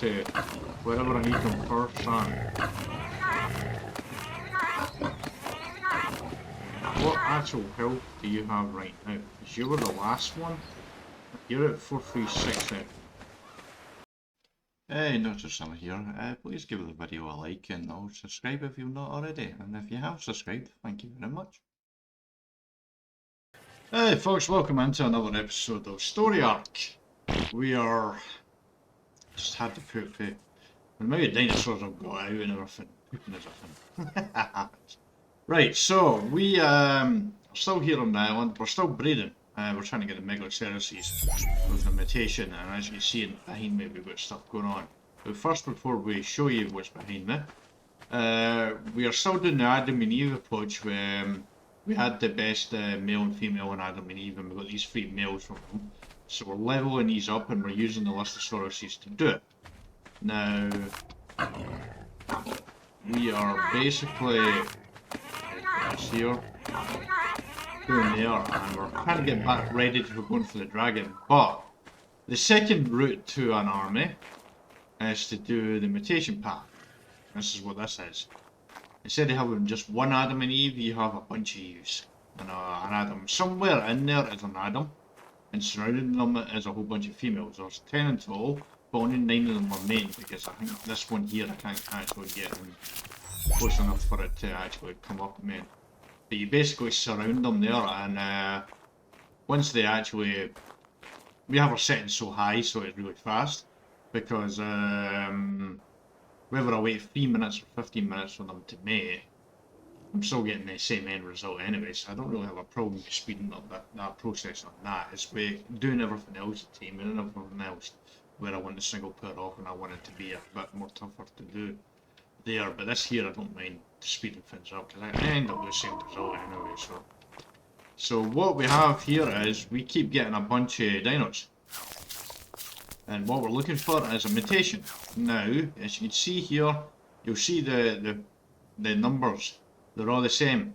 to wherever I need them first. What actual health do you have right now? Because you were the last one. You're at 436 then. Hey, Notretsam here. Please give the video a like and subscribe if you've not already. And if you have subscribed, thank you very much. Hey folks, welcome into another episode of Story Ark. We are... just had to poop it. And maybe dinosaurs have got out and everything. Pooping is a thing. Right, so we are still here on the island. We're still breeding. We're trying to get the Megaloceroses with the mutation, and as you can see behind me, we've got stuff going on. But first, before we show you what's behind me, we are still doing the Adam and Eve approach. We had the best male and female in Adam and Eve, and we got these 3 males from them. So we're leveling these up, and we're using the Listosauruses to do it. Now, we are basically here, doing there, and we're trying to get back ready to go for the dragon. But the second route to an army is to do the mutation path. This is what this is. Instead of having just one Adam and Eve, you have a bunch of Eves. And an Adam. Somewhere in there is an Adam, and surrounding them is a whole bunch of females. There's 10 in total, but only 9 of them are main, because I think this one here I can't actually get them close enough for it to actually come up main. But you basically surround them there, and once they actually... we have our settings so high so it's really fast, because whether I wait 3 minutes or 15 minutes for them to mate, I'm still getting the same end result anyway, so I don't really have a problem with speeding up that process on that. It's with doing everything else, teaming and everything else, where I want the single pair off and I want it to be a bit more tougher to do there. But this here I don't mind speeding things up, because I end up with the same result anyway. So what we have here is we keep getting a bunch of dinos. And what we're looking for is a mutation. Now, as you can see here, you'll see the numbers. They're all the same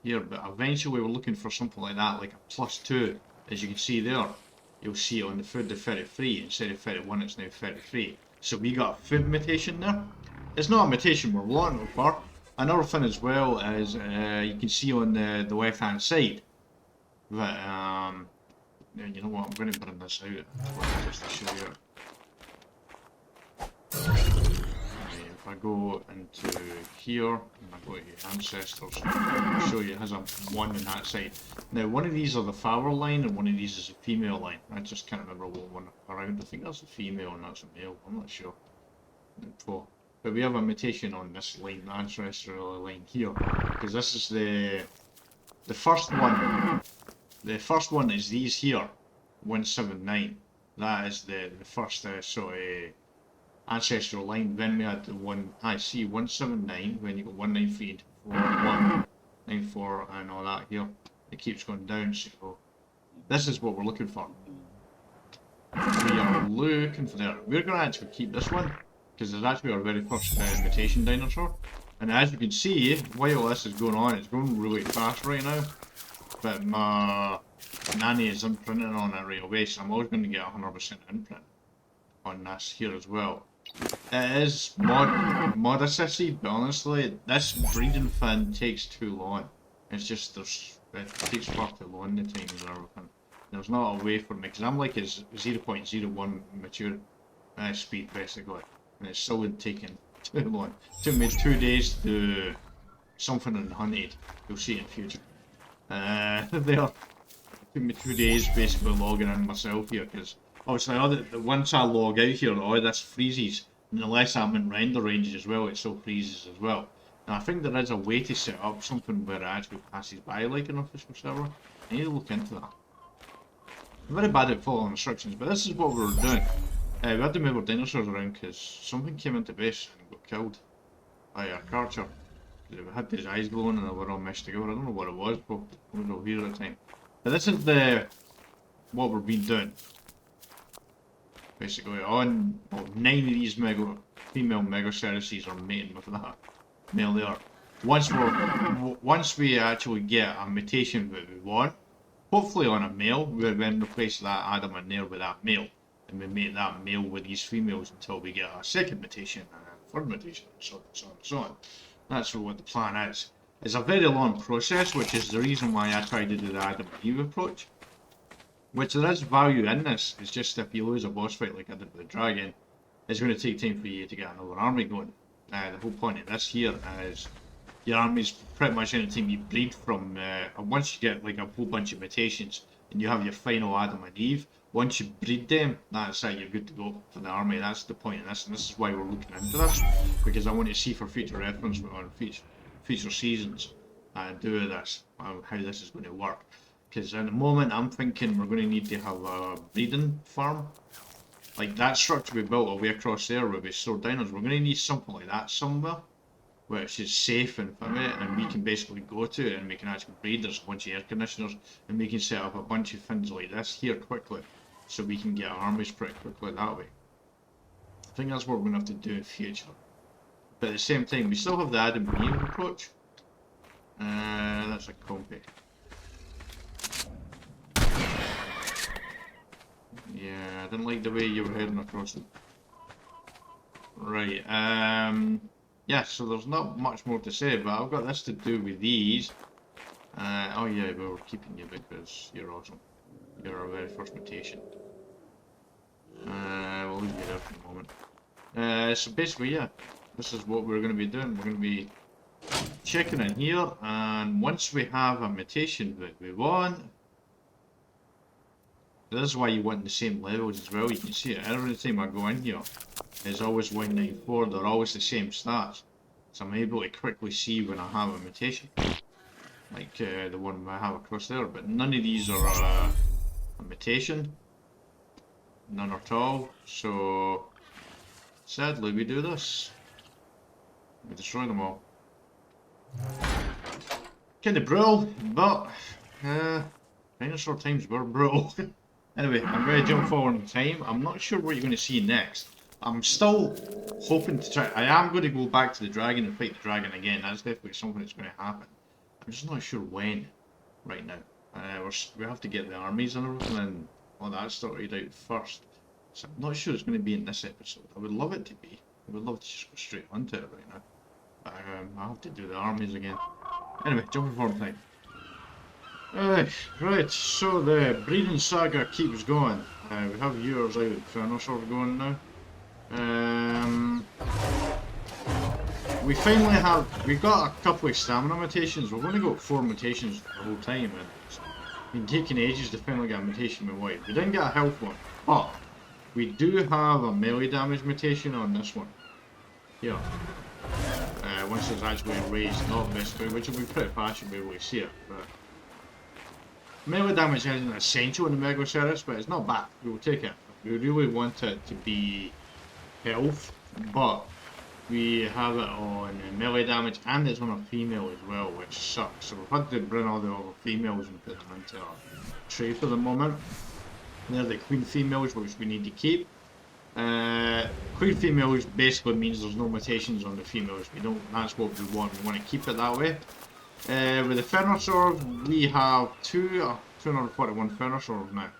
here, but eventually we're looking for something like that, like a +2. As you can see there, you'll see on the food the 33, instead of 31 it's now 33. So we got a food mutation there. It's not a mutation we're looking for. Another thing as well is you can see on the left hand side that you know what, I'm going to bring this out just to show you. If I go into here and I go to ancestors, I'll show you it has a 1 on that side. Now one of these are the father line and one of these is a female line. I just can't remember what one around. I think that's a female and that's a male, I'm not sure. But we have a mutation on this line, the ancestral line here, because this is the first one. The first one is these here, 179. That is the first sort of ancestral line. Then we had the one I see 179. When you got 193, 194, and all that here, it keeps going down. So this is what we're looking for. We are looking for there. We're going to actually keep this one, because it's actually our very first mutation dinosaur. And as you can see, while this is going on, it's going really fast right now. But my nanny is imprinting on it right away, so I'm always going to get 100% imprint on this here as well. It is mod assisted, but honestly, this breeding fin takes too long. It's just, it takes far too long, the time and everything. There's not a way for me, because I'm like a 0.01 mature speed basically, and it's still taking too long. It took me 2 days to do something in Hunted, you'll see in future. It took me 2 days basically logging in myself here, because obviously once I log out here, all this freezes, and unless I'm in render range as well, it still freezes as well. Now I think there is a way to set up something where it actually passes by like an official server. I need to look into that. I'm very bad at following instructions, but this is what we were doing. We had to move our dinosaurs around because something came into base and got killed by a Karcher. They had his eyes glowing and they were all meshed together. I don't know what it was, but we were here at the time. But this is what we've been doing. Basically, on 9 of these female Megaloceroses are mating with that male there. Once we actually get a mutation that we want, hopefully on a male, we'll then replace that Adam in there with that male. and we make that male with these females until we get a second mutation and a third mutation, and so on and so on and so on. That's what the plan is. It's a very long process, which is the reason why I tried to do the Adam and Eve approach. Which there is value in this, it's just if you lose a boss fight like I did with the dragon, it's going to take time for you to get another army going. The whole point of this here is your army's pretty much anything you breed from, once you get like a whole bunch of mutations and you have your final Adam and Eve, once you breed them, that's it, you're good to go for the army. That's the point of this, and this is why we're looking into this, because I want to see for future reference on future seasons do this, how this is going to work. Because at the moment I'm thinking we're going to need to have a breeding farm. Like that structure we built away across there where we store dinos, we're going to need something like that somewhere, which is safe and we can basically go to it and we can actually breed. There's a bunch of air conditioners and we can set up a bunch of things like this here quickly, so we can get armies pretty quickly that way. I think that's what we're going to have to do in future. But at the same time, we still have the Adam and Eve approach. That's a compy. Yeah, I didn't like the way you were heading across it. Right, yeah, so there's not much more to say, but I've got this to do with these. Oh yeah, but we're keeping you because you're awesome. You're our very first mutation. We'll leave you there for the moment. So basically, yeah, this is what we're going to be doing. We're going to be checking in here, and once we have a mutation that we want, this is why you want the same levels as well. You can see it every time I go in here. It's always 194, they're always the same stats. So I'm able to quickly see when I have a mutation. Like the one I have across there, but none of these are a mutation. None at all. So sadly we do this. We destroy them all. Kinda brutal, but dinosaur times were brutal. Anyway, I'm going to jump forward in time. I'm not sure what you're going to see next. I'm still hoping to try. I am going to go back to the dragon and fight the dragon again. That's definitely something that's going to happen. I'm just not sure when right now. We have to get the armies and everything and all that sorted out first. So I'm not sure it's going to be in this episode. I would love it to be. I would love to just go straight onto it right now. But I'll have to do the armies again. Anyway, jumping forward in time. Right, so the breeding saga keeps going. We have viewers out at Furnasaur going now. We finally we've got a couple of stamina mutations. We've only got 4 mutations the whole time, and it's been taking ages to finally get a mutation we wanted. We didn't get a health one, but we do have a melee damage mutation on this one. Here. Once it's actually raised, not basically, which will be pretty fast, you'll be able to see it. But melee damage isn't essential in the Megaceros, but it's not bad. We will take it. We really want it to be health, but we have it on melee damage and it's on a female as well, which sucks. So we've had to bring all the other females and put them into our tray for the moment. They're the queen females, which we need to keep. Queen females basically means there's no mutations on the females. We don't. That's what we want. We want to keep it that way. With the Furnasaurs, we have 241 Furnasaurs now.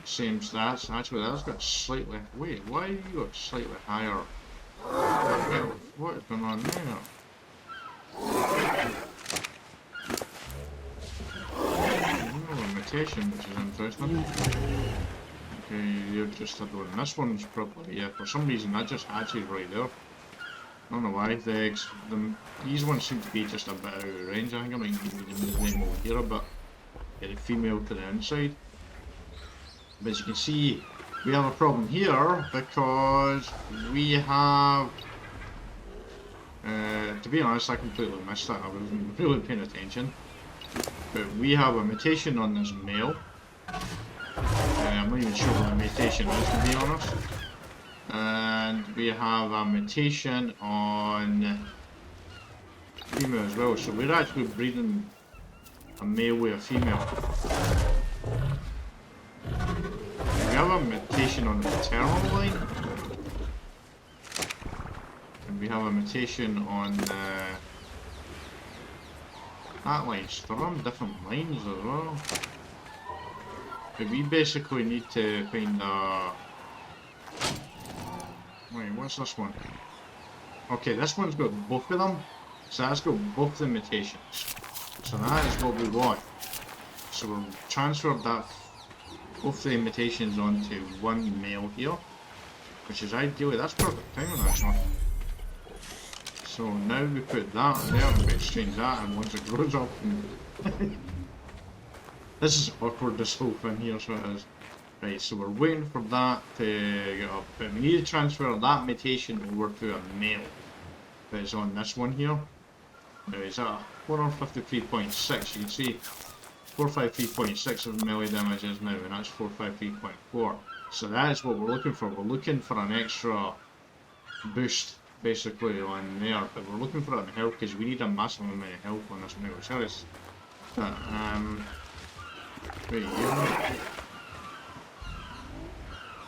Same stats. Actually, that's got slightly. Wait, why you got slightly higher? What is going on there? Oh, a mutation, which is interesting. Okay, you're just doing this one's properly. Yeah, for some reason that just hatches right there. I don't know why. These ones seem to be just a bit out of range. I think I might need to move them over here a bit. Get a female to the inside. But as you can see, we have a problem here because we have. To be honest, I completely missed that. I wasn't really paying attention. But we have a mutation on this male. I'm not even sure what the mutation is, to be honest. And we have a mutation on female as well, so we're actually breeding a male with a female. We have a mutation on the maternal line, and we have a mutation on that line. So they're on different lines as well. But we basically need to find wait, what's this one? Okay, this one's got both of them. So that's got both the mutations. So that is what we want. So we'll transfer that both the mutations onto one male here. Which is ideally, that's perfect timing actually. So now we put that on there and we exchange that, and once it grows up and this is awkward, this whole thing here, so it is. Right, so we're waiting for that to get up, but we need to transfer that mutation over to a male that is on this one here. Now it's at 453.6, you can see 453.6 of melee damage is now, and that's 453.4. So that is what we're looking for. We're looking for an extra boost basically on there, but we're looking for it on health because we need a massive amount of health on this male. Serious. But, wait, yeah.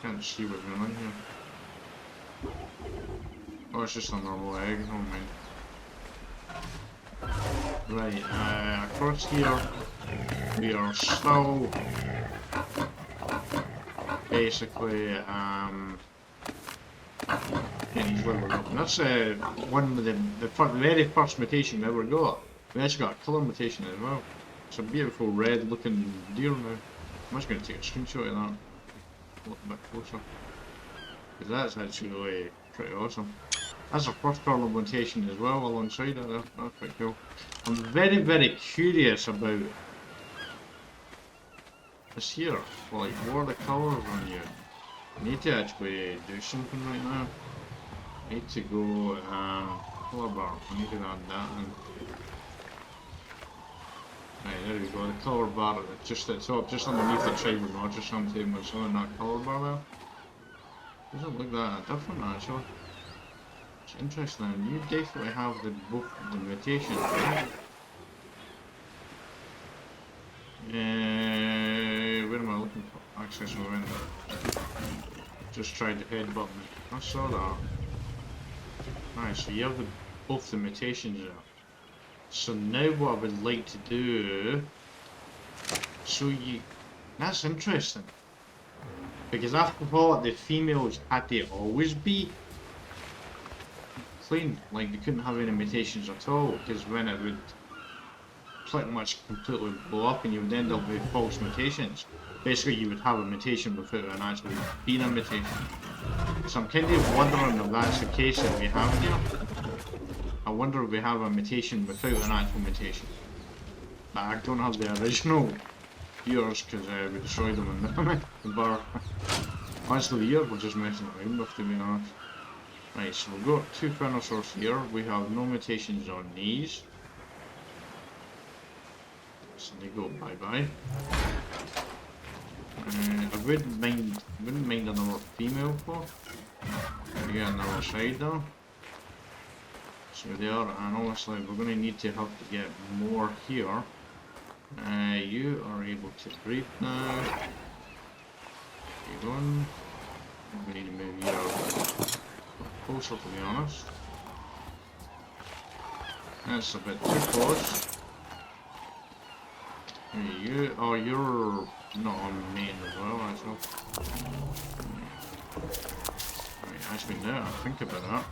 Can't see what's going on here. Oh, it's just a normal egg, oh man. Right, across here, we are still basically, getting these levels up. And that's one of the very first mutation we ever got. We actually got a colour mutation as well. It's a beautiful red looking deer now. I'm just going to take a screenshot of that. A little bit closer. Because that's actually really pretty awesome. That's our first colour mutation as well alongside it. That's pretty cool. I'm very, very curious about this here. Like, what are the colours on you? I need to actually do something right now. I need to go colour bar. I need to add that in. Right, there we go. The colour bar just at the top, just underneath the tribal notch or something. What's on that colour bar there? Doesn't look that different actually. It's interesting. You definitely have both the mutations, right? Where am I looking for? Access event. Just tried to headbutt me. I saw that. Nice, so you have both the mutations there. So now what I would like to do... That's interesting. Because I thought the females had to always be clean. Like they couldn't have any mutations at all. Because when it would pretty much completely blow up and you would end up with false mutations. Basically you would have a mutation without an actually being a mutation. So I'm kind of wondering if that's the case that we have here. I wonder if we have a mutation without an actual mutation. But I don't have the original ears because we destroyed them in the bar. Honestly the ears we're just messing around with, to be honest. Right, so we've got two Furnosaurs here. We have no mutations on these. So they go bye-bye. I wouldn't mind another female for. We get another side though. So there, and honestly we're going to need to have to get more here. You are able to breed now. You going? We need to move you closer, to be honest. That's a bit too close. You, oh, you're not on main as well, actually. Right, actually now I think about that.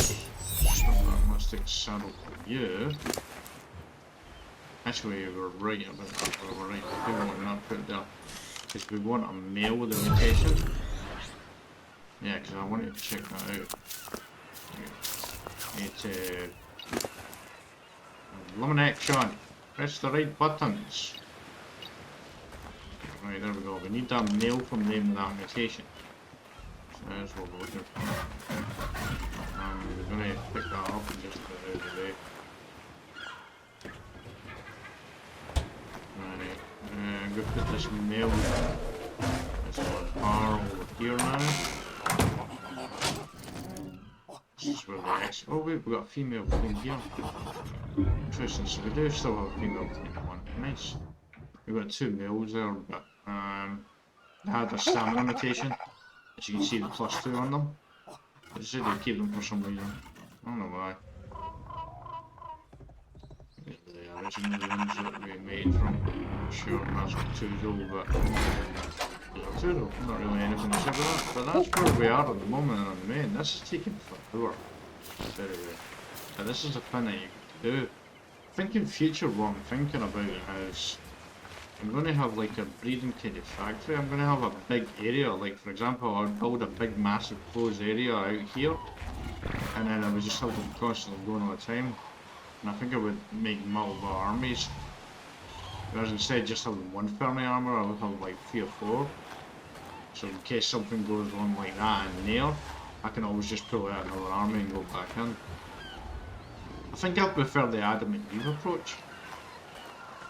Stop that mustard saddle for you. Actually, we're right about that. We're right. We want that put there. Because we want a male with a mutation. Yeah, because I wanted to check that out. Need to... Lemon action! Press the right buttons. Right, there we go. We need that male from them with that mutation. So that's what we're looking for. We're going to pick that up and just put it out of the way. Right, I'm going to put this male, this bar over here now. This is where the X. Oh wait, we've got a female queen here. Interesting, so we do still have a female queen one. Nice. We've got two males there, but they had a stamina mutation. As you can see the +2 on them. I decided to keep them for some reason. I don't know why. There they are original ones that we made from. Sure, that's what Tuzo, but Tuzo, not really anything to say about that. But that's where we are at the moment on the main. This is taking forever. Anyway, but this is a thing that you can do. I think in future what I'm thinking about is I'm going to have like a breeding kind of factory. I'm going to have a big area, like for example I'd build a big massive closed area out here, and then I would just have them constantly going all the time. And I think I would make multiple armies. Whereas instead of just having one Fermi armor, I would have like 3 or 4. So in case something goes wrong like that in there, I can always just pull out another army and go back in. I think I prefer the Adamant Eve approach.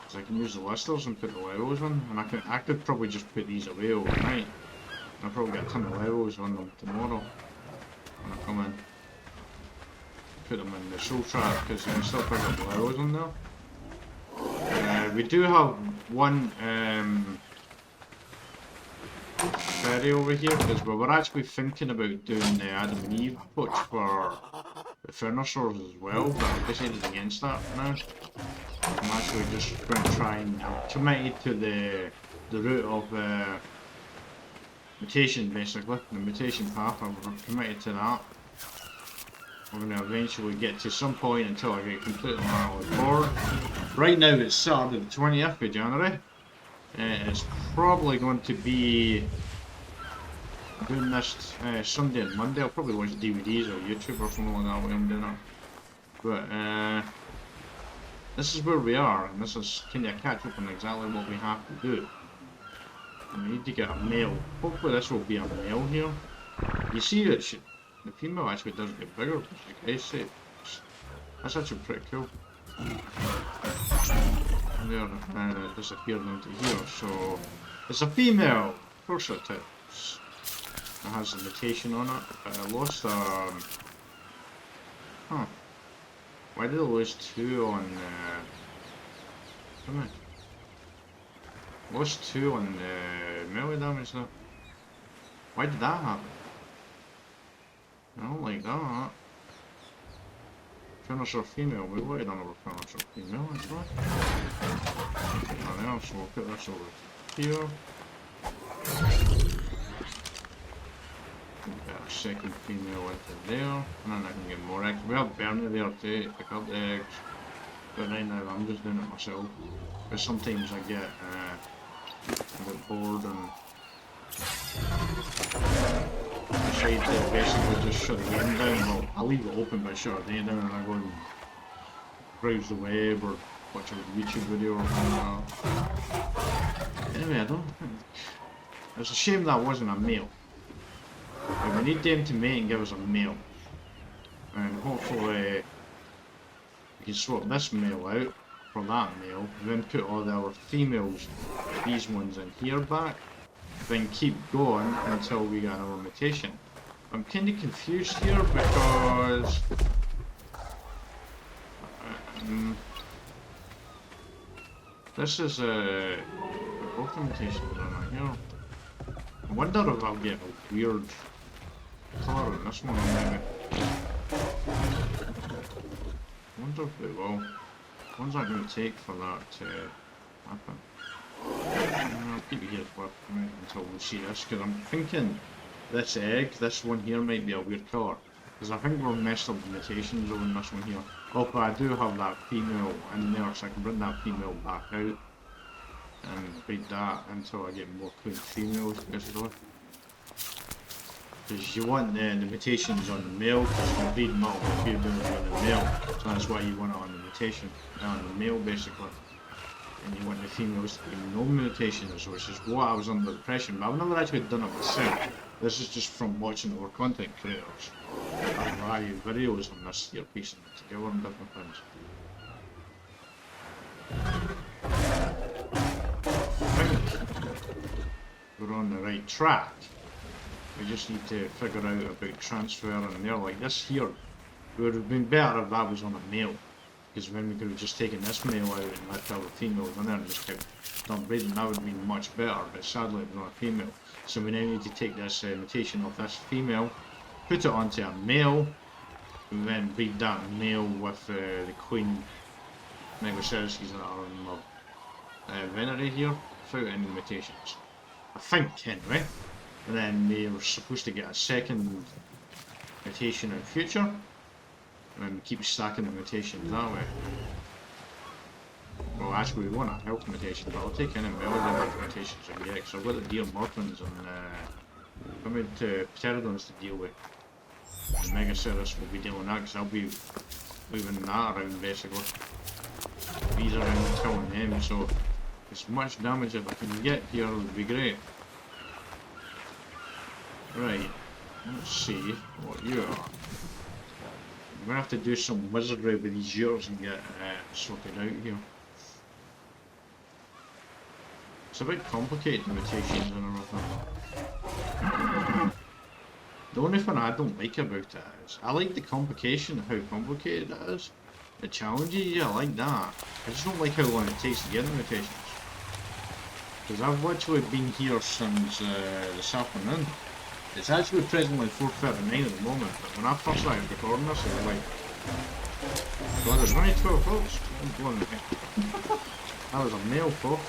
Because I can use the listers and put the levels in, and I could probably just put these away overnight. And I'll probably get a ton of levels on them tomorrow when I come in. Put them in the soul trap because you can still pick up the levels on there. We do have one ferry over here because we were actually thinking about doing the Adam and Eve approach for the furnishers as well, but I've decided against that now. I'm actually just going to try and committed to the route of mutation basically, the mutation path. I'm committed to that. We're going to eventually get to some point until I get completely bored. Right now it's Saturday the 20th of January. It's probably going to be doing this Sunday and Monday. I'll probably watch DVDs or YouTube or something like that when I'm doing it. But this is where we are, and this is kind of a catch up on exactly what we have to do. And we need to get a male. Hopefully this will be a male here. You see that the female actually does get bigger, as you guys say. That's actually pretty cool. And there, disappeared into here, so it's a female. Of course it is. It has a mutation on it, but I lost huh. Why did I lose 2 on come on. Lost 2 on melee damage though. Why did that happen? I don't like that. Finisher female, we waited on our finisher female, actually. And now, so we'll put this over here. Get a second female into there, and then I can get more eggs. We have Bernie there to pick up the eggs, but right now I'm just doing it myself. But sometimes I get a bit bored and decide to basically just shut the game down. Well, I'll leave it open but shut the game down, and I go and browse the web or watch a YouTube video or something like that. Anyway, I don't think... It's a shame that wasn't a male. But we need them to mate and give us a male. And hopefully we can swap this male out for that male, and then put all the other females, these ones in here back, then keep going until we get another mutation. I'm kind of confused here because this is both the mutations are not here. I wonder if I'll get a weird colour in this one maybe. I wonder if it will. When's that going to take for that to happen? I'll keep it here for a minute until we see this, because I'm thinking this egg, this one here might be a weird colour. Because I think we're messed up the mutations over in this one here. Oh, but I do have that female in there, so I can bring that female back out and breed that until I get more clean females, basically. Because you want the mutations on the male, because you can breed multiple females on the male, so that's why you want it on the mutation, on the male basically. And you want the females to be no mutations, which is what I was under the impression, but I've never actually done it myself. This is just from watching our content creators. I have variety of videos on this here, piecing it together and different things. I think we're on the right track. We just need to figure out about transfer and there, like this here. It would have been better if that was on a male. Because then we could have just taken this male out and left our female in there and just kept done breeding. That would have been much better, but sadly it was not a female. So we now need to take this mutation of this female, put it onto a male, and then breed that male with the queen Megacericids that are in my venery here without any mutations. I think, anyway. And then they're supposed to get a second mutation in the future. And keep stacking the mutations that way. Well, actually, we want a health mutation, but I'll take any melee mutations I can get, because I've got the deer morphins and coming to pterodons to deal with. And Megaceros will be dealing with that, because I'll be moving that around basically. These around killing them, so as much damage as I can get here would be great. Right, let's see what you are. I'm gonna have to do some wizardry with these years and get sorted out here. It's a bit complicated, the mutations and everything. The only thing I don't like about it is, I like the complication of how complicated it is. The challenges, yeah, I like that. I just don't like how long it takes to get the mutations. Because I've literally been here since this afternoon. It's actually presently 4:39 at the moment, but when I first started recording this, I was like, God, there's only 12 folks. I'm blowing it. That was a male folk.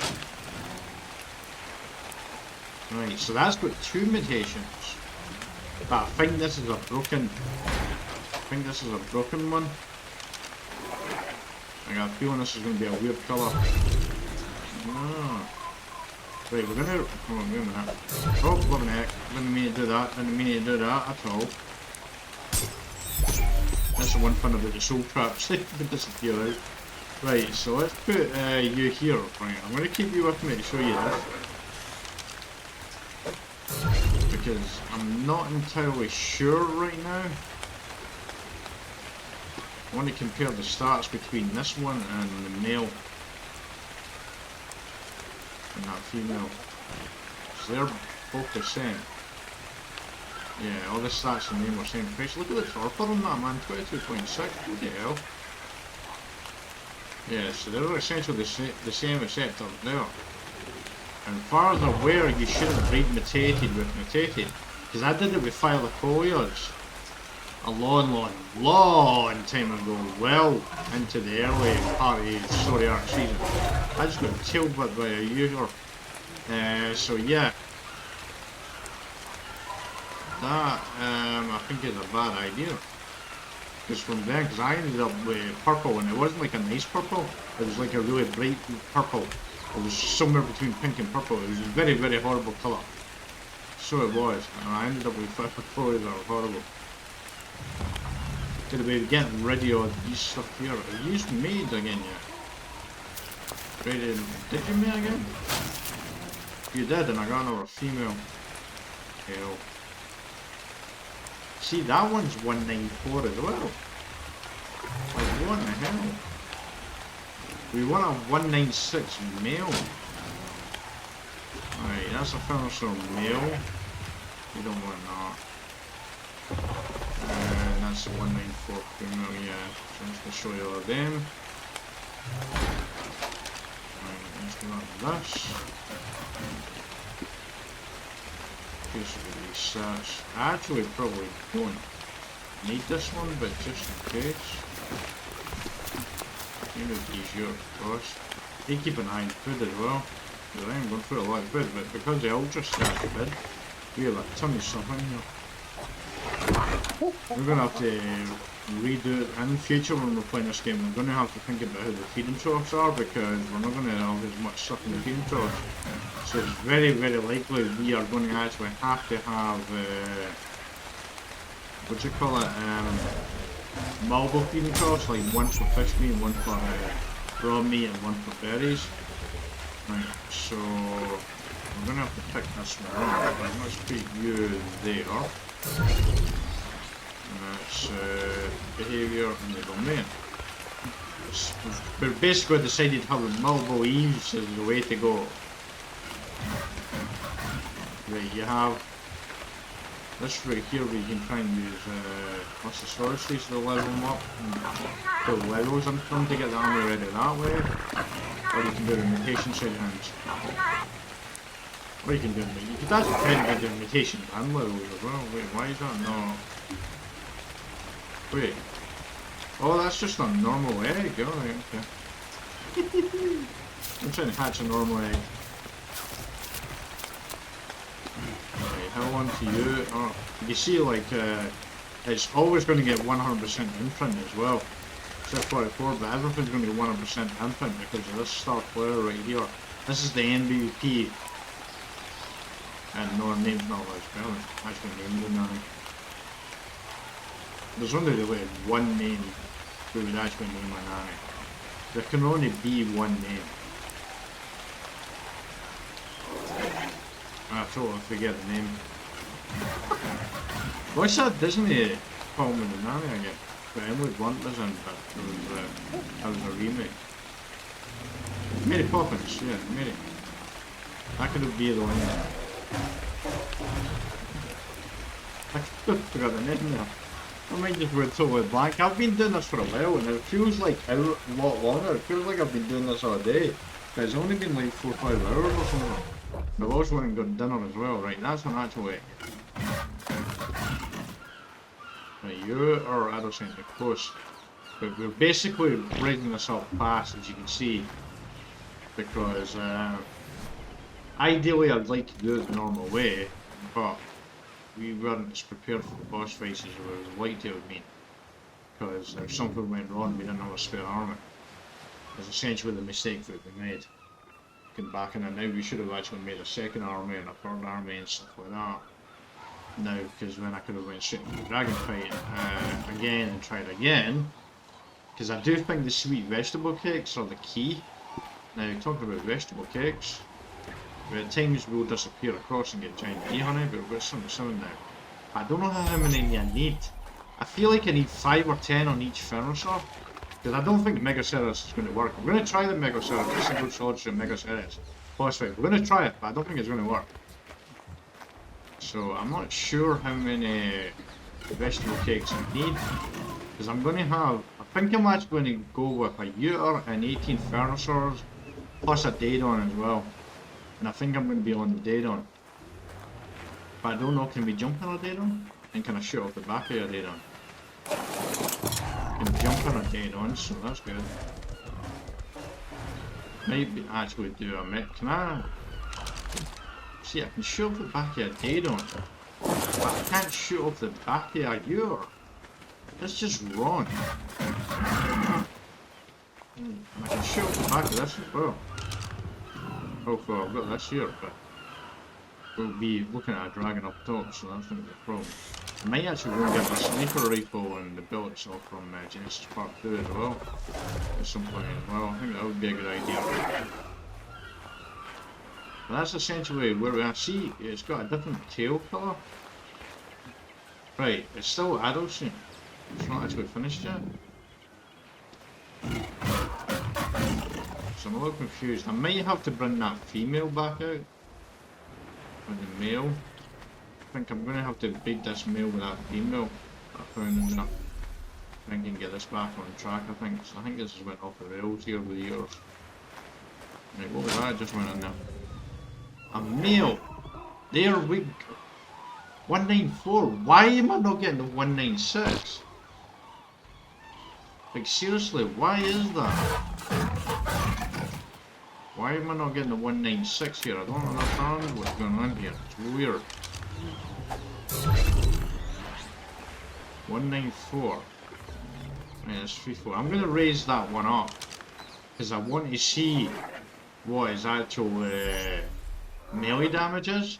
Right, so that's got 2 mutations. But I think this is a broken one. I got a feeling this is going to be a weird colour. Ah. Right, we're gonna... Hold on, wait a minute. Oh, blooming heck. Didn't mean to do that. Didn't mean to do that at all. That's the one fun about the soul traps. They could disappear out. Right, so let's put you here. Right, I'm gonna keep you with me to show you this. Because I'm not entirely sure right now. I want to compare the stats between this one and the male. And that female. So they're both the same. Yeah, all the stats and name are the same. Christ, look at the torpor on that, man. 22.6. What the hell? Yeah, so they're essentially the same except up there. And far as I'm aware, you shouldn't breed mutated with mutated. Because I did it with Phylocoides a long time ago, well into the early part of the Story Ark season. I just got killed by a user. So yeah. That, I think is a bad idea. Because from then, because I ended up with purple, and it wasn't like a nice purple, it was like a really bright purple. It was somewhere between pink and purple. It was a very, very horrible colour. So it was, and I ended up with 5 colors that were horrible. Could have been getting rid of these stuff here. Have you made again yet? Did you mate again? You did, and I got another female. Hell. See, that one's 194 as well. Like, what the hell? We want a 196 male. Alright, that's a finisher male. We don't want that. And that's a 194 female, yeah. So I'm just going to show you all of them. Alright, let's do that with this. Here's these stats. I actually probably don't need this one, but just in case. You know, these your cost. They keep an eye on food as well. Because I am going through a lot of food, but because the ultra stats bid, we have a ton of stuff in here. We're going to have to redo it in the future when we're playing this game. We're going to have to think about how the feeding troughs are, because we're not going to have as much stuff in the feeding troughs. So it's very, very likely we are going to actually have to have, what do you call it, multiple feeding troughs, like one for fish meat, one for raw meat, and one for berries. Right, so we're going to have to pick this one up. Let's put you there. And that's behaviour in the domain. We've basically decided to have multiple eaves as the way to go. Right, you have this right here where you can try and use what's the storage space to level them up and put levels into them to get the army ready that way. Or you can do the mutation side hands. Or you can do the you could actually kind of do the mutation and levels as well. Wait, why is that not? Wait. Oh, that's just a normal egg, alright, okay. I'm trying to hatch a normal egg. Right, how on to you? Oh, you see, like, it's always going to get 100% imprint as well. Except 44, but everything's going to get 100% imprint because of this star player right here. This is the MVP. And no, her name's not like spelling. Actually, named in that. There's only really one name we would actually name a nanny. There can only be one name. I totally forget the name. What's that Disney film with the nanny again? But Emily Blunt was in, but that was a remake. Mary Poppins, yeah, Mary. That could be the one. I forgot the name there. I might just went totally blank. I've been doing this for a while and it feels like a lot longer. It feels like I've been doing this all day. But it's only been like 4 or 5 hours or something. I've also went and got dinner as well, right? That's an actual way. Right, you are adolescent, of course. But we're basically breaking this up fast, as you can see. Because ideally I'd like to do it the normal way, but we weren't as prepared for the boss fights as we would like to have been. Because if something went wrong, we didn't have a spare army. That's essentially the mistake that we made. Looking back on it now, we should have actually made a second army and a third army and stuff like that. Now, because then I could have went straight into the dragon fight again and tried again. Because I do think the sweet vegetable cakes are the key. Now, talking about vegetable cakes, at times we'll disappear across and get giant bee honey, but we've got 77 now. I don't know how many I need. I feel like I need 5 or 10 on each Ferrosaur. Because I don't think Megaceras is going to work. We're going to try the Megaceras, the single solitary Megaceras. Boss fight. We're going to try it, but I don't think it's going to work. So I'm not sure how many vegetable cakes I need. Because I'm going to have, I think I'm actually going to go with a Uter and 18 Ferrosaurs, plus a Daedon as well. And I think I'm going to be on the Daedon. But I don't know, can we jump on a Daedon? And can I shoot off the back of a Daedon? I can jump on a Daedon, so that's good. Maybe actually do a mech. Can I? See, I can shoot off the back of a Daedon. But I can't shoot off the back of a Uter. That's just wrong. And I can shoot off the back of this as well. Hopefully I've got this here, but we'll be looking at a dragon up top, so that's not the problem. I might actually go and get my sniper rifle and the build itself from Genesis Part 2 as well, at some point as well. I think that would be a good idea. But that's essentially where we are. See, it's got a different tail colour. Right, it's still adult soon. It's not actually finished yet. So I'm a little confused. I might have to bring that female back out. With the male. I think I'm going to have to breed this male with that female that I found in there. I think I can get this back on track, I think. So I think this has went off the rails here with the years. Right, what was that? I just went in there. A male! There we go. 194. Why am I not getting the 196? Like seriously, why is that? Why am I not getting the 196 here? I don't understand what's going on here. It's weird. 194. Yeah, it's 34. I'm gonna raise that one up because I want to see what his actual melee damage is.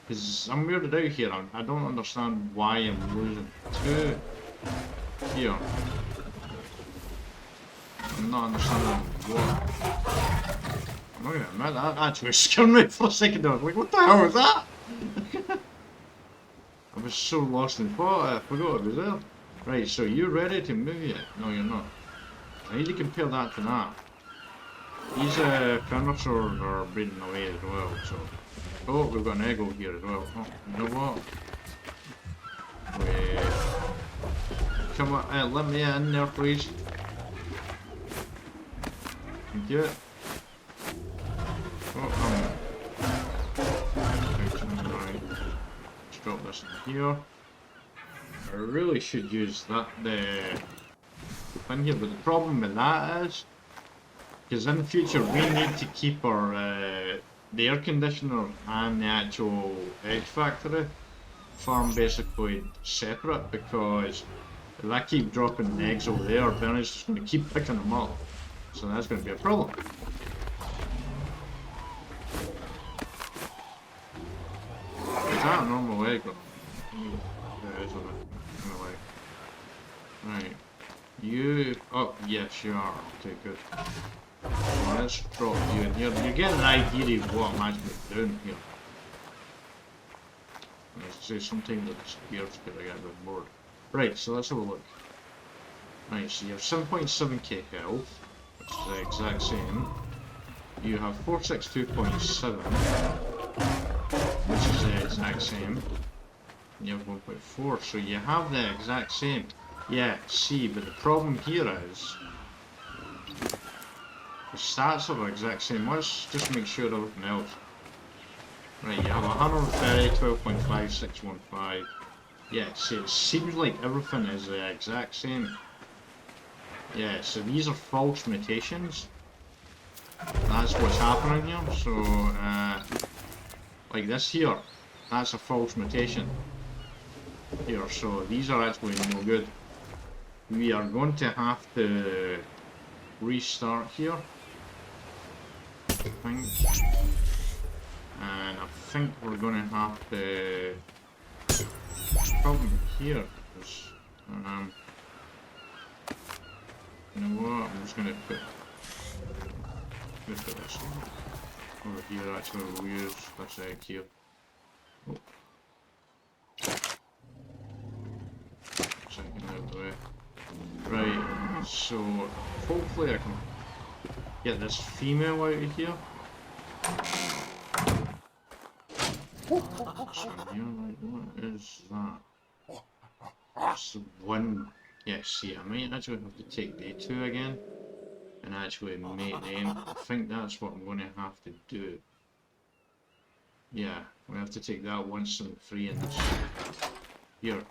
Because I'm weirded out here. I don't understand why I'm losing 2 here. I'm not understanding what. I'm not gonna admit that actually scared me for a second. I was like, what the hell was that? I was so lost in thought, I forgot it was there. Right, so you're ready to move yet? No, you're not. I need to compare that to that. These Fernosaurs are breeding away as well, so. Oh, we've got an Eggo here as well. Oh, you know what? Wait. Come on, let me in there, please. Thank you. Oh, right. Let's drop this in here. I really should use that, the thing here, but the problem with that is Because in the future we need to keep our the air conditioner and the actual egg factory farm basically separate, because if I keep dropping the eggs over there, Bernie's just going to keep picking them up. So that's going to be a problem. Is that a normal egg? Yeah, it is a normal egg. Right. You... Oh, yes you are. Okay, good. So let's drop you in here. You're getting an idea of what I'm actually doing here. Let's say something that disappears because I get a bit bored. Right, so let's have a look. Right, so you have 7.7k health, which is the exact same. You have 462.7, which is the exact same. And you have 1.4, so you have the exact same. Yeah, see, but the problem here is the stats are the exact same. Let's just make sure everything else. Right, you have 130, 12.5, 615. Yeah, see, it seems like everything is the exact same. Yeah, so these are false mutations. That's what's happening here. So, like this here, that's a false mutation. Here, so these are actually no good. We are going to have to restart here, I think. And I think we're going to have to... problem here is... you know what, I'm just going to put this over here. Actually we'll use this egg here. Oh. Second out of the way. Right, so hopefully I can get this female out of here. So here, right, what is that? That's the one. Yeah, see, I might actually have to take day 2 again and actually mate them. I think that's what I'm going to have to do. Yeah, we have to take that once and 3 in this. Here.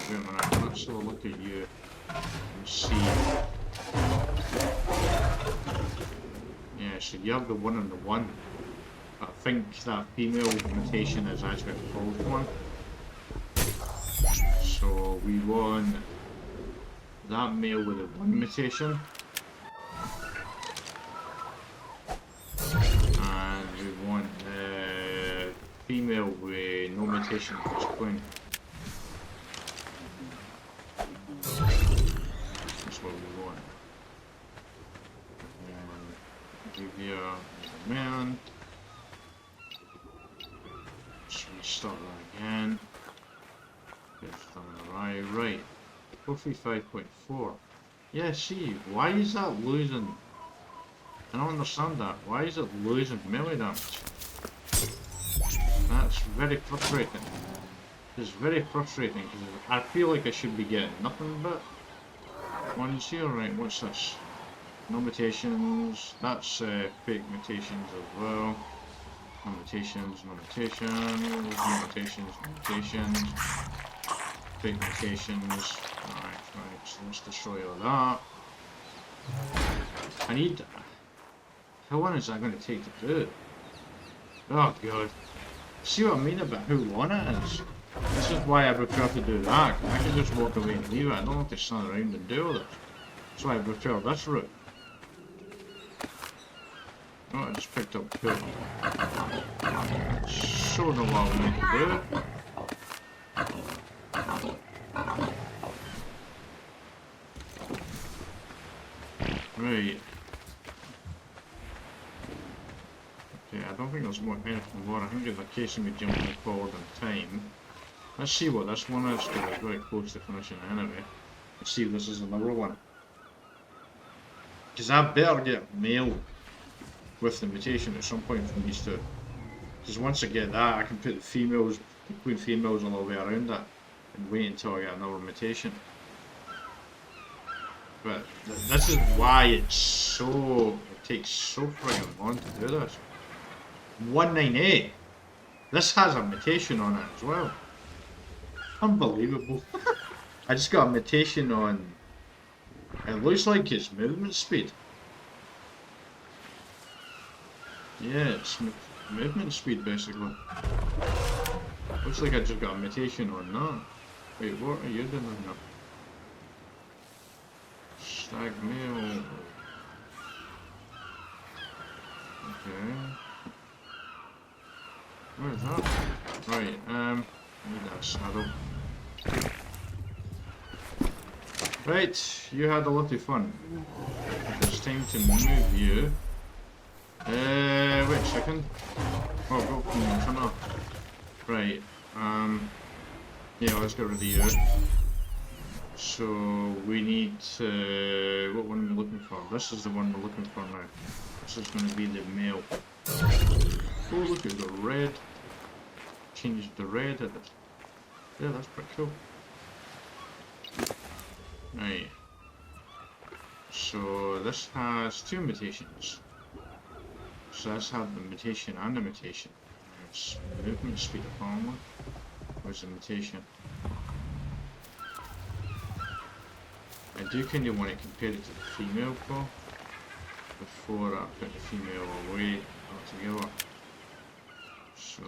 Wait a minute, let's have a look at you and see. Yeah, so you have the 1 and the 1. I think that female mutation is actually a false one. So we want that male with a 1 mutation. And we want the female with no mutation, which is queen. That's what we want. And give you a man. Let's restart that again. Right. 435.4. Yeah, see, why is that losing? I don't understand that. Why is it losing melee damage? That's very frustrating. It's very frustrating because I feel like I should be getting nothing but ones here. Right, what's this? No mutations. That's fake mutations as well. No mutations, no mutations, no mutations, no mutations. Fake mutations. Right, so let's destroy all that. I need... How long is that going to take to do? Oh god. See what I mean about how long it is? This is why I prefer to do that. I can just walk away and leave it. I don't have to stand around and do all this. That's why I prefer this route. Oh, I just picked up poop. So know what I need to do. Right. Okay, I don't think there's anything more. I think it's a case of me jumping forward in time. Let's see what this one is, because it's very close to finishing it anyway. Let's see if this is another one. Because I better get male with the mutation at some point from these two. Because once I get that, I can put the females, the queen females all the way around that, and wait until I get another mutation. But this is why it's so, it takes so friggin' long to do this. 198. This has a mutation on it as well. Unbelievable. I just got a mutation on, it looks like it's movement speed. Yeah, it's movement speed basically. Looks like I just got a mutation on that. Wait, what are you doing here? Stag male. Okay. Where is that? Right, need that saddle. Right, you had a lot of fun. It's time to move you. Wait a second. Oh, go from now. Right, yeah, let's get rid of you. So, we need to... What one are we looking for? This is the one we're looking for now. This is going to be the male. Oh, look, we've got red. Changed the red at it. Yeah, that's pretty cool. Right. So this has two mutations. So this had the mutation and the mutation. It's movement speed of armor. Where's the mutation? I do kind of want to compare it to the female though, before I put the female away altogether. So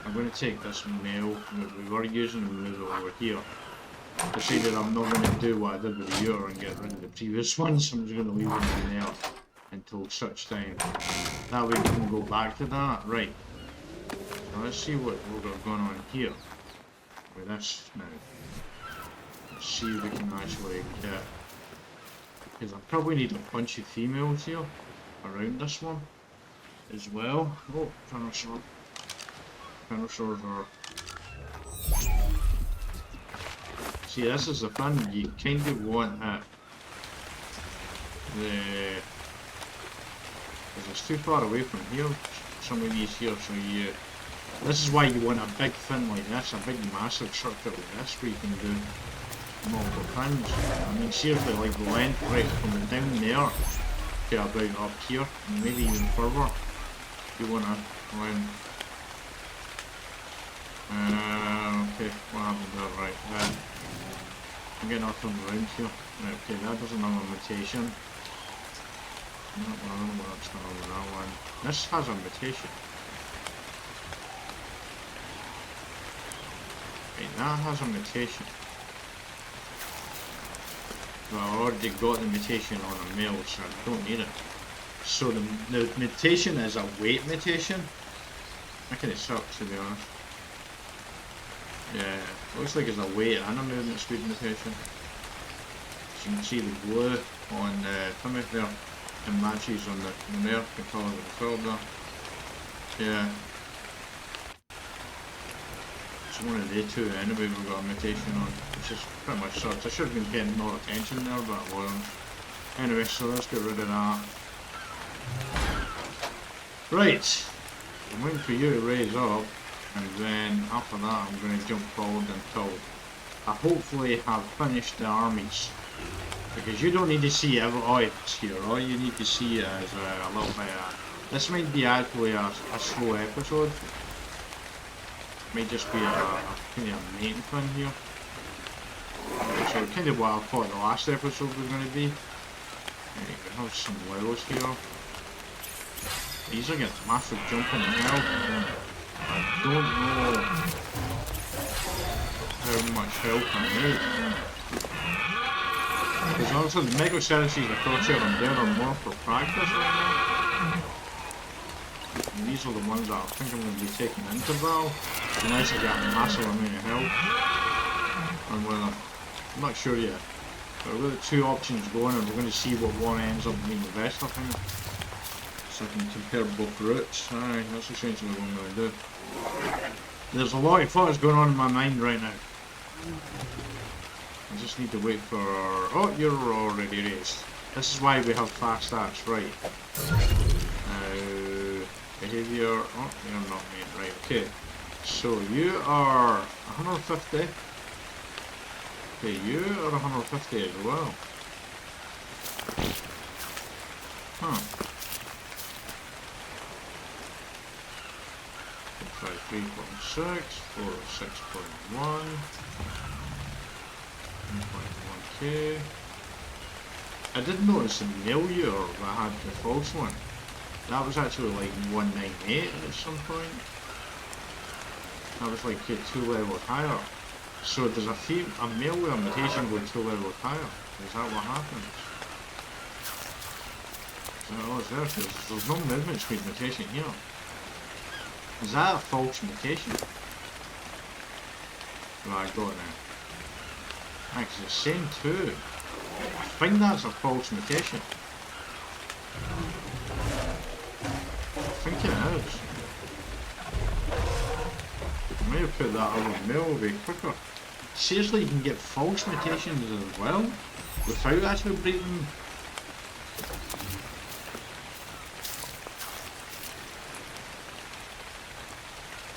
I'm going to take this male that we were using and move it over here. Decided I'm not going to do what I did with the Ewer and get rid of the previous ones. I'm just going to leave them in there until such time. That way we can go back to that. Right. Now let's see what we've got going on here with this now. Let's see if we can actually get... Because I probably need a bunch of females here around this one as well. Oh, Pterosaur. Pterosaurs are... See, this is the fun. You kind of want the... Because it's too far away from here, some of these here, so you... This is why you want a big fin like this, a big massive circuit like this, where you can do multiple fins. I mean, seriously, like the length, right, from down there to about up here, and maybe even further. You want to okay, what happened there? Right, I'm getting off on the round here. Right, okay, that doesn't have a mutation. Not one, what's going on with that one? This has a mutation. Right, that has a mutation. But I already got the mutation on a male, so I don't need it. So the mutation is a weight mutation. That kind of sucks, to be honest. Yeah, looks like it's a weight and a movement speed mutation. So you can see the blue on the tummy there, and matches on the mare, the colour of the curl there. Yeah. It's one of the two anyway we've got a mutation on, which is pretty much sucks. I should have been getting more attention there, but I wasn't. Anyway, so let's get rid of that. Right, I'm waiting for you to raise up, and then after that I'm going to jump forward until I hopefully have finished the armies. Because you don't need to see every it's here, all you need to see is a little bit this might be actually a slow episode. It might just be a kind of a main thing here. So kind of what I thought the last episode was going to be. We have some levels here. These are getting massive jumping now. I don't know how much help I need. Because honestly, the Mega Services across here I'm doing are more for practice right now. And these are the ones that I think I'm going to be taking into battle. Unless I get a massive amount of help. And well, I'm not sure yet. But we've got the two options going and we're going to see what one ends up being the best, I think. So I can compare both routes. Aye, that's essentially what I'm going to do. There's a lot of thoughts going on in my mind right now. I just need to wait for... Oh, you're already raised. This is why we have fast stats, right. Behaviour... Oh, you're not made, right, okay. So you are 150. Okay, you are 150 as well. Huh. 3.6, 406.1, 1.1k. I did notice in the male year that I had the false one. That was actually like 198 at some point. That was like 2 levels higher. So does a male with a mutation go 2 levels higher? Is that what happens? Is that all it's there? Because there's no movement speed mutation here. Is that a false mutation? Right, I got it now. Actually, it's saying 2. I think that's a false mutation. I think it is. I may have put that other male away quicker. Seriously, you can get false mutations as well without actually breeding.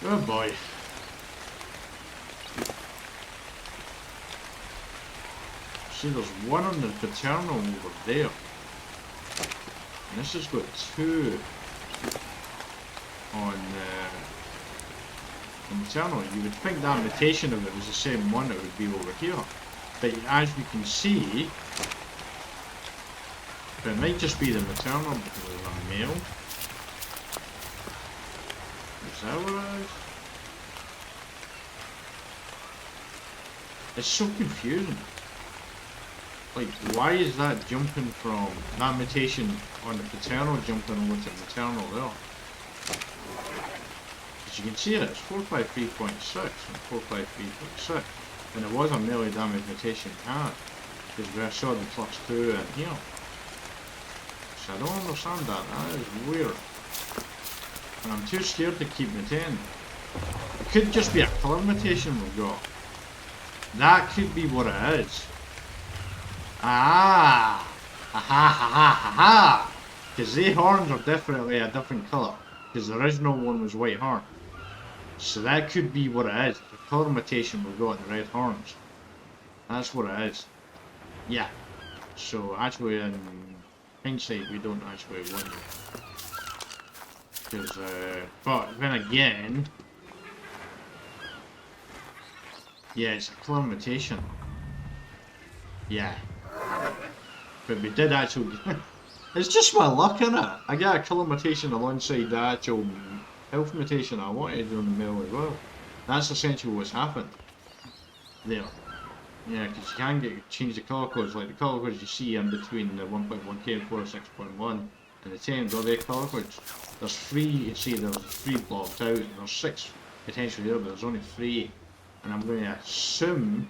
Oh boy. See, there's one on the paternal over there. And this has got 2 on the maternal. You would think that mutation of it was the same one that would be over here. But as you can see, it might just be the maternal because it's a male. Is that what it is? It's so confusing. Like, why is that jumping from that mutation on the paternal jumping over to maternal there? As you can see it, it's 453.6 and 453.6. And it was a melee damage mutation had, because we saw the +2 in here. So I don't understand that, that is weird. And I'm too scared to keep mutating. It could just be a colour mutation we've got. That could be what it is. Ah! Ha ha ha ha ha ha! Because the horns are definitely a different colour. Because the original one was white horn. So that could be what it is. The colour mutation we've got in the red horns. That's what it is. Yeah. So actually in hindsight we don't actually win. Because, but then again... Yeah, it's a colour mutation. Yeah. But we did actually... It's just my luck, innit? I get a colour mutation alongside the actual health mutation I wanted on the male as well. That's essentially what's happened. There. Yeah, because you can change the colour codes, like the colour codes you see in between the 1.1k and 4.6.1 and the 10, all the colour codes. There's 3, you see there's 3 blocked out, and there's 6 potentially there, but there's only 3. And I'm going to assume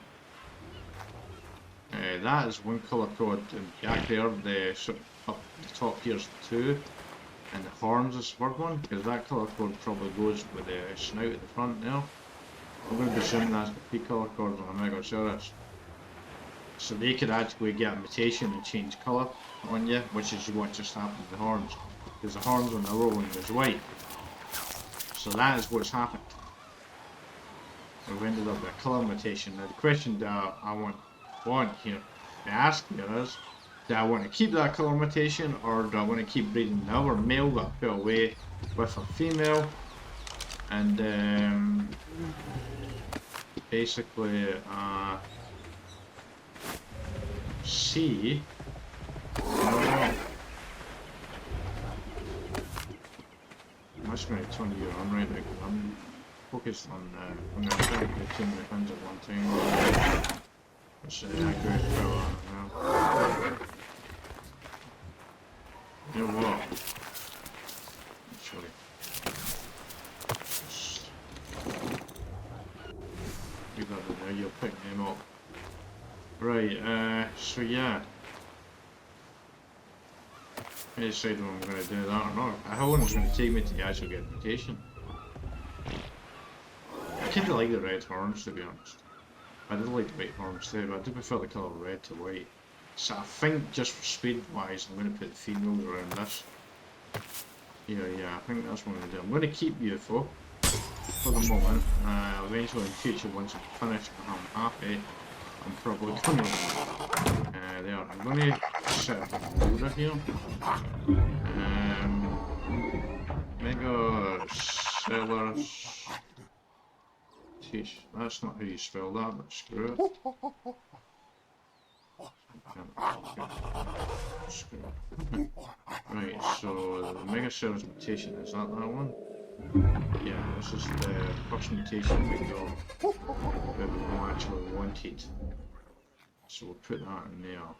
that is one colour code, and back there, up the top here's 2, and the horns is the third one, because that colour code probably goes with the snout at the front there. I'm going to assume that's the 3 colour codes on a Megasaurus. So they could actually get a mutation and change colour on you, which is what just happened with the horns. Because the horns on the other one was white. So that is what's happened. We've ended up with a colour mutation. Now the question that I want here to ask here is, do I want to keep that colour mutation, or do I want to keep breeding the other male that I put away with a female, and basically see. I'm just going to turn you on right now because I'm focused on I'm going to try to do too many things at one time. Let's accurate power now. You know what? Actually, leave that in there, you'll pick him up. Right, so yeah. I decide when I'm going to do that or not. How long is it going to take me to actually get a mutation? I kind of like the red horns, to be honest. I did like the white horns too, but I do prefer the colour red to white. So I think just for speed wise, I'm going to put the females around this. Yeah, I think that's what I'm going to do. I'm going to keep you for the moment. Eventually in the future, once I'm finished and I'm happy, I'm probably going to there. I'm going to set up a loader here. Mega sellers. Jeez, that's not how you spell that, but screw it. Right, so the Megaceros mutation, is that one? Yeah, this is the first mutation we got that we actually wanted. So we'll put that in there.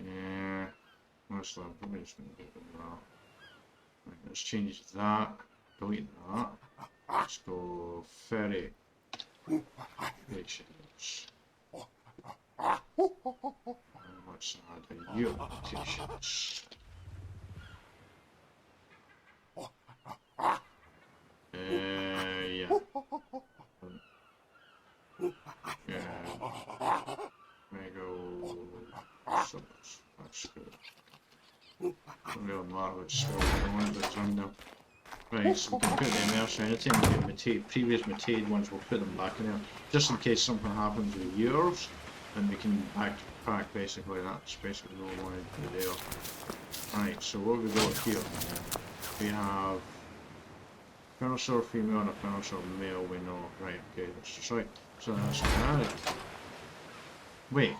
Yeah, honestly, I'm probably just going to go with that. Right, let's change that, delete that. Let's go ferry mutations. Let's add a year mutations. Yeah. Mega summers. That's good. Real marvelous sword. I want to turn them. Right, so we can put them there. So anytime we get previous mutated ones, we'll put them back in there. Just in case something happens with yours, and we can backpack basically. That's basically what we wanted to do there. Right, so what have we got here? We have Pterosaur female and a Pterosaur male, we know. Right, okay, that's just right. So that's that. Wait.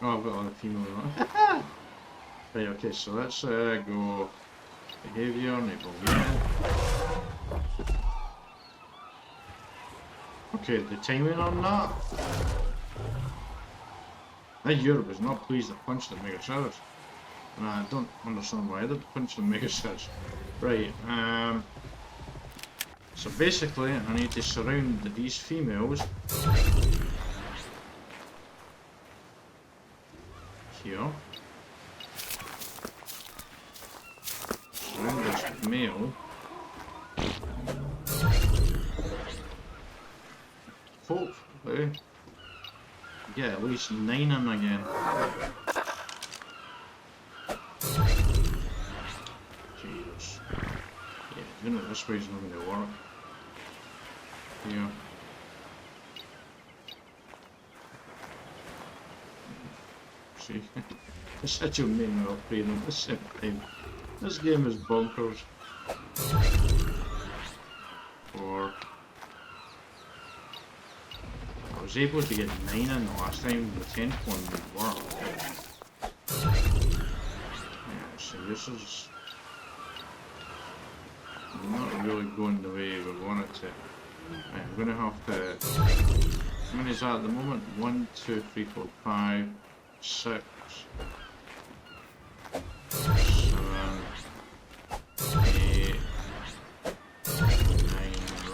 Oh, I've got all the female on. Right, okay, so let's go behavior, enable male. Okay, the timing on that. That Europe is not pleased to punch the Megaceros. And I don't understand why they'd punch the Megaceros. Right, so basically I need to surround these females here. Surround this male. Hopefully get at least 9 in again. Jesus. Yeah, doing it this way is not going to work. Here. See? It's such a main upgrade at the same time. This game is bonkers. 4. I was able to get 9 in the last time, the 10th one would work. Yeah, so this is not really going the way we want it to. Right, I'm going to have to. How many is that at the moment? 1, 2, 3, 4, 5, 6, 7, 8, 9,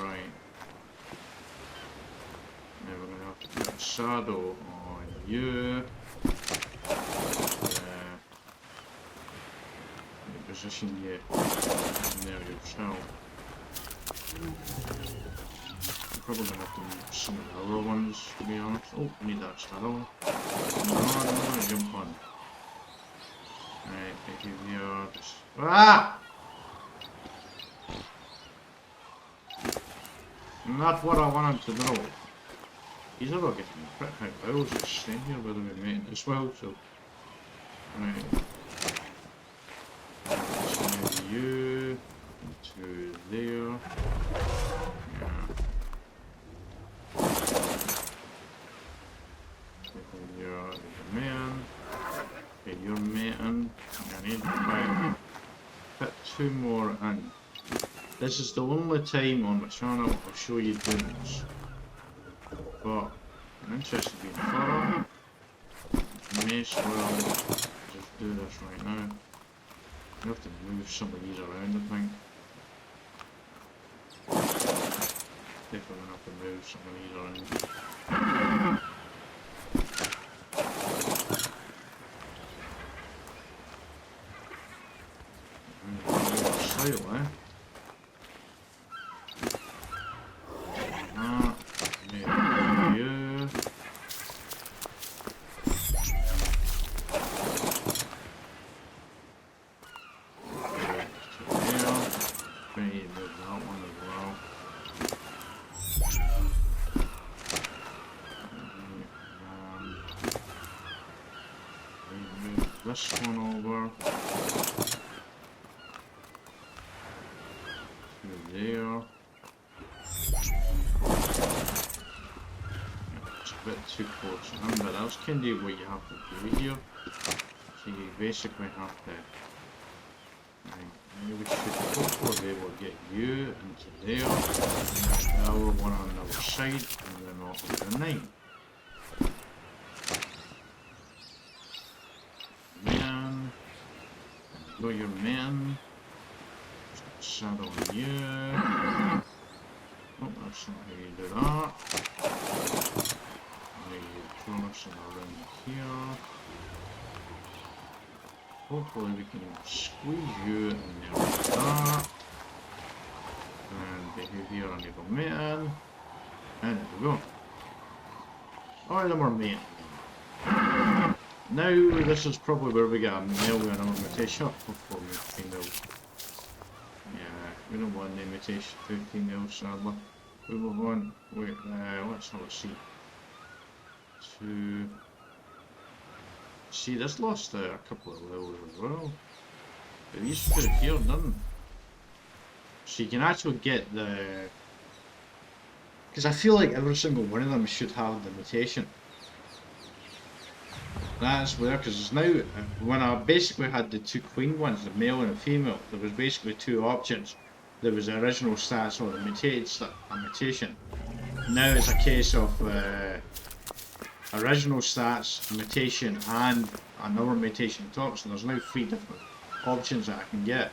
right. Now we're going to have to put a shadow on you. Position you in there yourself. I'm probably going to have to move some of the other ones, to be honest. Oh, I need that star one. No, jump on. Right, behavior. Ah! Not what I wanted to know. These are all getting pretty high levels just staying here whether we mate as well, so. Right. You to there. Yeah. You're the man. Okay, you're mating. I need to put 2 more in. This is the only time on my channel I'll show you doing this. But I'm interested in thorough. May as well just do this right now. I have to move some of these around, I think. Definitely gonna have to move some of these around. Sail, eh? You. This one over to there. a bit too close to him, but that's kind of what you have to do here. So you basically have to... Right, maybe we should hopefully be able to get you into there, and the other one on the other side, and then off to the 9. Man, go your man. Saddle on you. Oh, that's not how you do that. Now you throw us around here. Hopefully we can squeeze you in there like that. And behave here on your man. And there we go. Oh, the more mate. Now this is probably where we get a male with an mutation. Hopefully female. Yeah, we don't want the mutation to female, sadly. We will want, wait, let's have a see. See, this lost a couple of levels as well. But these two here done. So you can actually get the... Because I feel like every single one of them should have the mutation. That's where, because it's now, when I basically had the two queen ones, the male and the female, there was basically two options. There was the original stats or the mutated mutation. Now it's a case of original stats, mutation, and another mutation on top, so there's now 3 different options that I can get.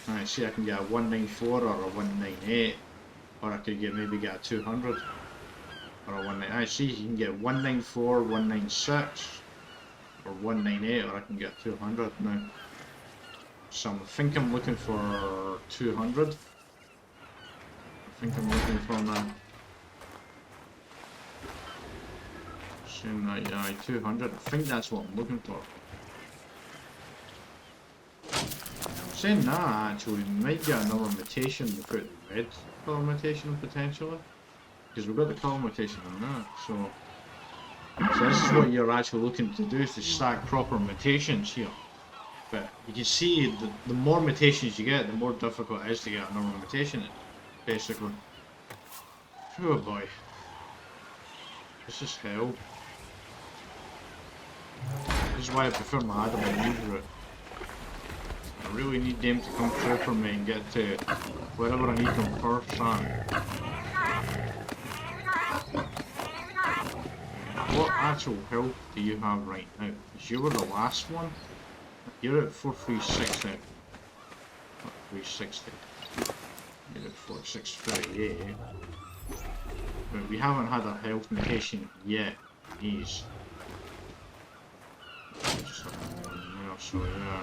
Alright, see, I can get a 194 or a 198, or I could maybe get a 200. Or a 198. I see you can get 194, 196, or 198, or I can get 200 now. So I think I'm looking for 200. I think I'm looking for now. Saying that, yeah, 200. I think that's what I'm looking for. Saying that, actually, we might get another mutation without the red colour mutation potentially. Because we've got the colour mutation on that, so this is what you're actually looking to do, is to stack proper mutations here. But you can see the more mutations you get, the more difficult it is to get another mutation, basically. Oh boy. This is hell. This is why I prefer my Adam and Eve route. I really need them to come through for me and get to wherever I need them first on. What actual health do you have right now? Because you were the last one. You're at 4360. Not 360. You're at 4638. But we haven't had a health mutation yet. These. Just have one there, so yeah.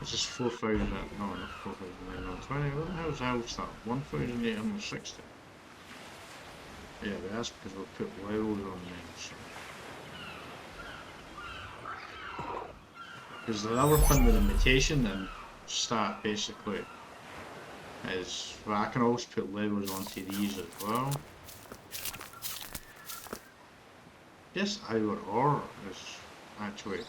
This is 4,000. No, not 4,920. What the hell is the health stat? 1,860. Yeah, but that's because we'll put levels on them, so. Because the other thing with the mutation and stat basically is, well, I can always put levels onto these as well. Yes, either or is actually,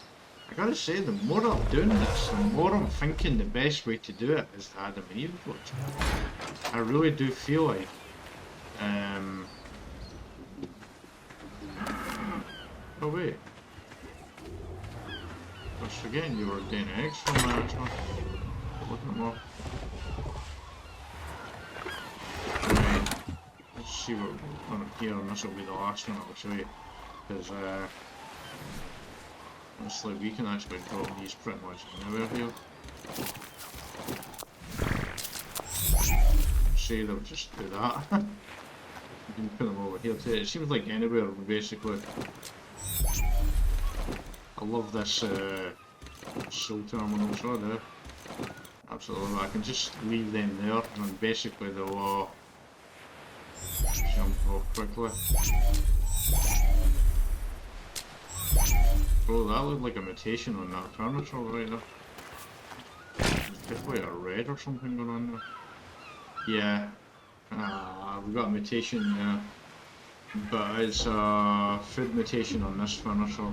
I gotta say, the more I'm doing this, the more I'm thinking the best way to do it is the Adam and Eve approach. I really do feel like, oh wait. I was forgetting you were doing eggs from that, so looking at more. Right. Let's see what we're on here, and this will be the last one I'll show you. Because looks like we can actually drop these pretty much anywhere here. Say they'll just do that. You can put them over here too. It seems like anywhere basically. I love this soul terminal, so I do. Absolutely, I can just leave them there and then basically they'll all jump off quickly. Oh, that looked like a mutation on that furniture right there. There's definitely a red or something going on there. Yeah. We got a mutation there. But it's a food mutation on this furniture.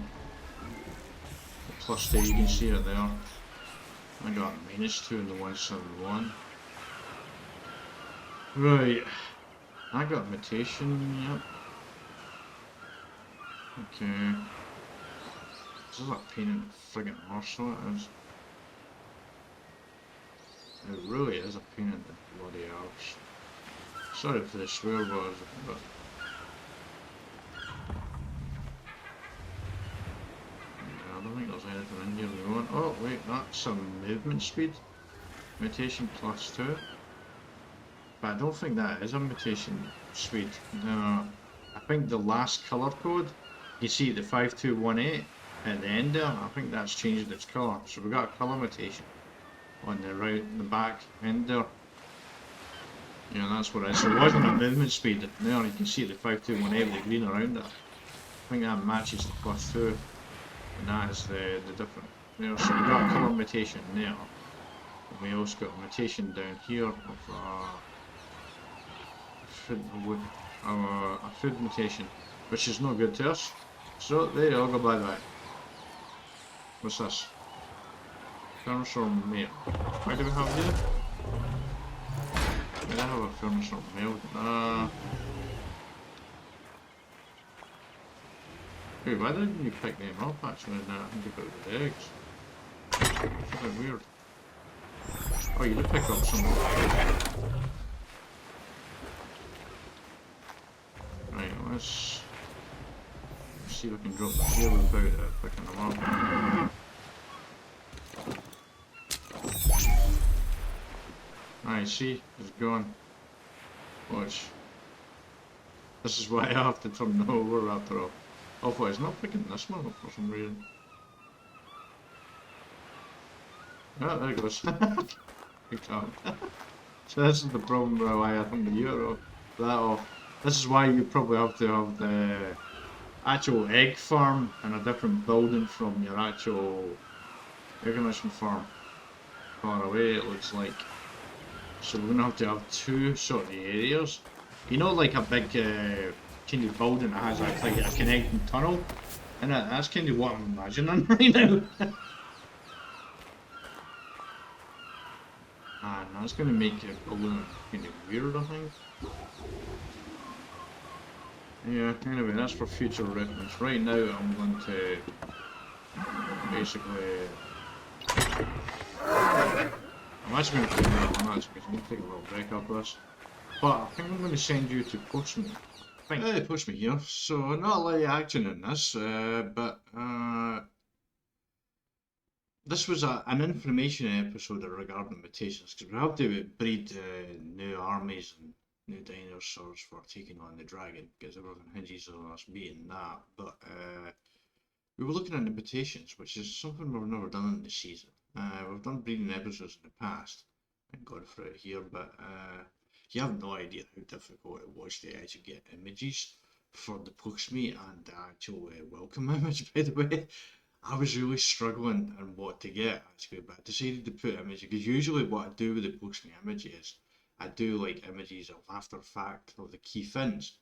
+2, you can see it there. I got -2 in the 171. Right. I got mutation, yep. Okay. This is a pain in the friggin' arse, so it is. It really is a pain in the bloody arse. Sorry for the swear words, but... Yeah, I don't think there's anything in here we want. Oh, wait, that's some movement speed. Mutation +2. But I don't think that is a mutation speed. No. I think the last colour code, you see the 5218 at the end there, I think that's changed its colour. So we got a colour mutation on the back end there. Yeah, that's what it is. So it wasn't a movement speed. There you can see the 5218 with the green around it. I think that matches the +2. And that is the different. There, so we got a colour mutation there. And we also got a mutation down here of a food mutation, which is not good to us. So there you go, bye bye. What's this? Furnace or mail? Why do we have here? Why do I have a furnace or mail? Hey, why didn't you pick them up actually? Now I think about the eggs. It's a bit weird. Oh, you did pick up some. Right, let's see if I can drop the here without picking them up. I see, it's gone. Watch. This is why I have to turn it over after all. Oh, it's not picking this one up for some reason. Oh, there it goes. Good job. So this is the problem with why I think the euro that off. This is why you probably have to have the actual egg farm in a different building from your actual air conditioning farm. Far away it looks like. So we're gonna have to have two sort of areas. You know, like a big kind of building that has like a connecting tunnel, and that's kind of what I'm imagining right now. And that's gonna make it a little kind of weird, I think. Yeah, anyway, that's for future reference. Right now, I'm going to basically. I'm actually going to take I'm going to take a little break after this. But I think I'm going to send you to Postme. Postme here. So, not a lot of action in this, but this was an information episode regarding mutations, because we have to breed new armies and new dinosaurs for taking on the dragon, because everything hinges on us beating that. But we were looking at the mutations, which is something we've never done in the season. We've done breeding episodes in the past and gone through it here, but you have no idea how difficult it was to actually get images for the Postme and the actual welcome image, by the way. I was really struggling on what to get actually, but I decided to put images because usually what I do with the Postme image is I do like images of after fact of the key things.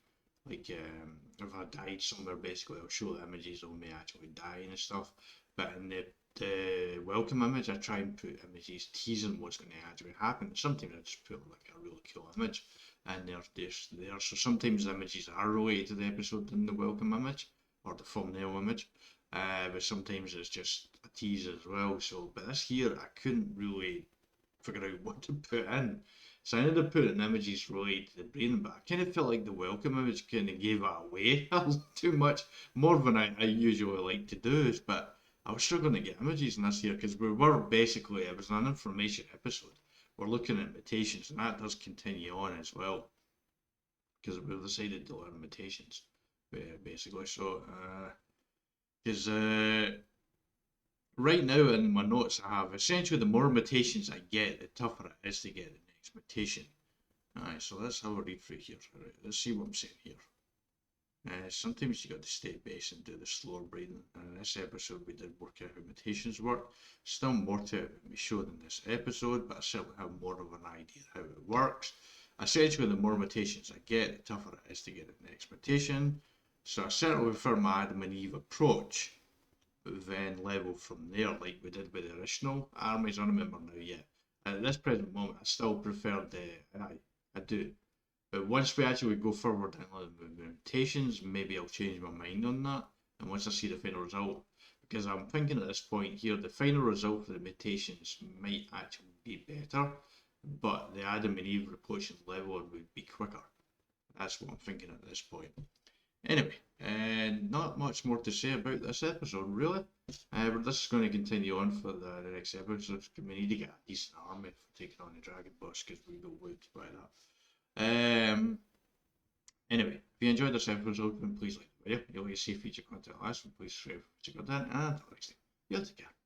Like if I died somewhere, basically I'll show the images of me actually dying and stuff. But in the welcome image, I try and put images teasing what's going to actually happen. Sometimes I just put like a really cool image, and they're just there. So sometimes the images are related to the episode in the welcome image or the thumbnail image. But sometimes it's just a tease as well. So, but this here, I couldn't really figure out what to put in. So I ended up putting images related to the brain, but I kind of felt like the welcome image kind of gave it away a little too much, more than I usually like to do. But I was struggling to get images in this here because we were basically, it was an information episode. We're looking at mutations, and that does continue on as well because we've decided to learn mutations basically. So, because right now in my notes I have essentially the more mutations I get, the tougher it is to get the next mutation. Alright, so let's have a read through here. Right, let's see what I'm saying here. Sometimes you got to stay base and do the slower breathing. And in this episode we did work out how mutations work. Still more to be shown in this episode, but I certainly have more of an idea how it works. Essentially the more mutations I get, the tougher it is to get the next mutation. So I certainly prefer my Adam and Eve approach, then level from there like we did with the original armies. I don't remember now yet. At this present moment I still prefer the I do. But once we actually go forward and look at the mutations, maybe I'll change my mind on that. And once I see the final result, because I'm thinking at this point here, the final result for the mutations might actually be better, but the Adam and Eve repulsion level would be quicker. That's what I'm thinking at this point. Anyway, not much more to say about this episode, really. But this is going to continue on for the next episode. We need to get a decent army for taking on the Dragon Boss, because we will lose by that. Anyway, if you enjoyed this episode, then please like the video. You'll see future content last, and please subscribe for future content. And until next time, you take care.